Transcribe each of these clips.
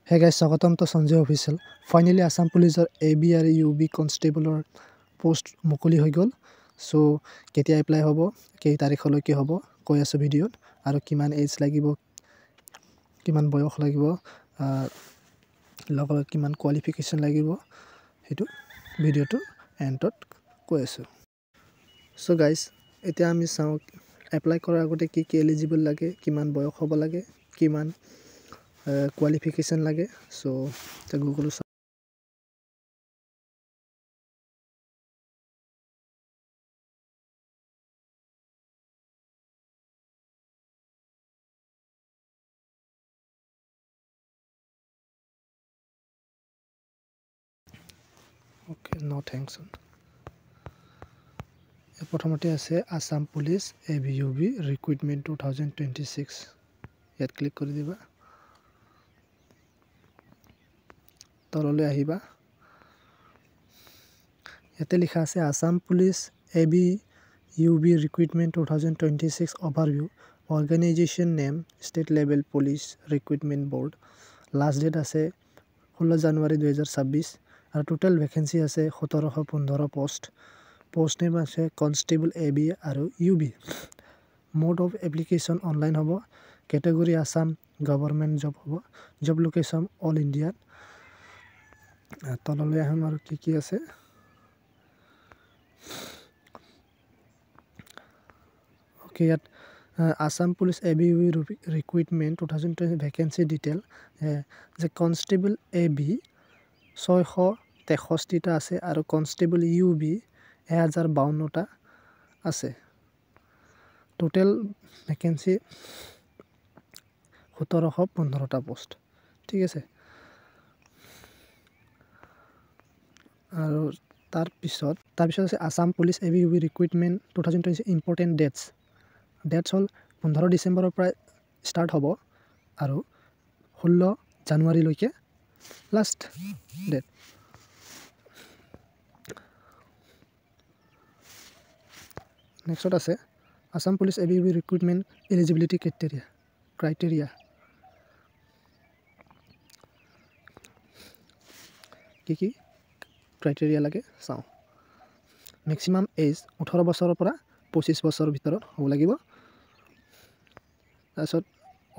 Hey guys, Swagatam to Sanjay Official. Finally, Assam Police or ABR UB Constable or post Mukuli Hogol. So, Ketia apply hobo, K Tarikoloki hobo, Koyaso video, Arokiman age lagibo, Kiman Boyok lagibo, local Kiman qualification lagibo, Hitu video to and tot Koyaso. So, guys, Etiam is sound apply Koragote ki eligible lage, Kiman Boyok hobo lage, Kiman. Qualification lage so the Google okay no thanks প্রথমতে আছে Assam Police ABUB recruitment 2026 ইয়াত click কৰি দিবা তললৈ আহিবা ইয়াতে লিখা আছে Assam Police ABUB recruitment 2026 overview organization name state level police recruitment board last date আছে 16 জানুৱাৰী 2026 আৰু টোটাল ভ্যাকেন্সি আছে 1715 পোষ্ট নেম আছে কনস্টেবল এবি আৰু UB mode of application online হ'ব ক্যাটাগৰি আসাম গভৰ্নমেন্ট জব হ'ব জব লোকেশন অল ইন্ডিয়া তললৈ আহম আৰু কি আছে ওকে ইয়াত Assam Police ABUB recruitment 2020 vacancy detail the constable AB 663 টা আছে আৰু constable UB 1052 টা আছে টোটাল ভ্যাকেন্সি 1715 টা পোস্ট ঠিক আছে আৰু তাৰ পিছত আছে Assam Police ABUB recruitment 2020 important dates হল 15 ডিসেম্বৰৰ পৰা স্টাৰ্ট হ'ব আৰু 16 জানুৱাৰী লৈকে লাষ্ট ডেট নেক্সট আছে Assam Police ABUB recruitment eligibility criteria কি ক্ৰাইটেৰিয়া লাগে চাও ম্যাক্সিমাম এজ 18 বছৰৰ পৰা 25 বছৰৰ ভিতৰত হ'ব লাগিব তাৰছত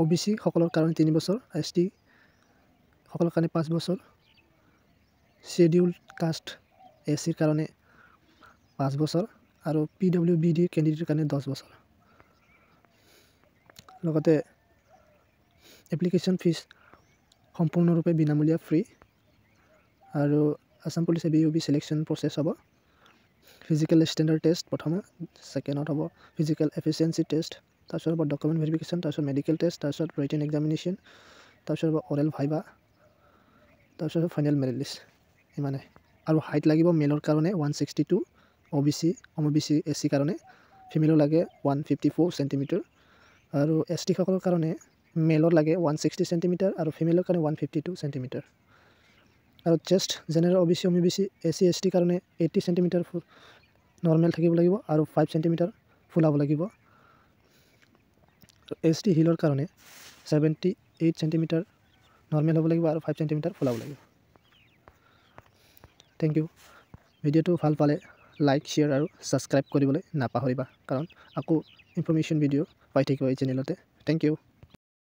OBC সকলৰ কাৰণে 3 বছৰ ST সকলৰ কাৰণে 5 বছৰ শিডিউল কাষ্ট SC কাৰণে 5 বছৰ আৰু PWBD ক্যান্ডিডেটৰ কাৰণে 10 বছৰ লগতে এপ্লিকেশন ফিস সম্পূৰ্ণৰূপে বিনামূলীয়া ফ্ৰী আৰু Assam Police ABUB selection process হ'ব physical standard test প্ৰথম সেকেন্ডত হ'ব physical efficiency test তাৰছত হ'ব document verification তাৰছত medical test তাৰছত written examination তাৰছত হ'ব oral viva তাৰছত final merit list ইমানে আৰু হাইট লাগিব মেলৰ কাৰণে 162 OBC SC কাৰণে ফিমেলৰ লাগে 154 cm আৰু ST সকলৰ কাৰণে মেলৰ লাগে 160 cm আৰু ফিমেলৰ কাৰণে 152 cm আৰু চেষ্ট জেনাৰেল OBC SC ST কাৰণে 80 cm নৰমাল থাকিব লাগিব আৰু 5 cm ফুল হ'ব লাগিব ST হিলৰ কাৰণে 78 cm নৰমাল হ'ব লাগিব আৰু 5 cm ফুল হ'ব লাগিব থ্যাংক ইউ ভিডিওটো ভাল পালে লাইক শেয়ার আৰু সাবস্ক্ৰাইব কৰিবলৈ নাপাহৰিবা কাৰণ আকৌ ইনফৰমেশন ভিডিও পাই থাকিব এই চেনেলতে থ্যাংক ইউ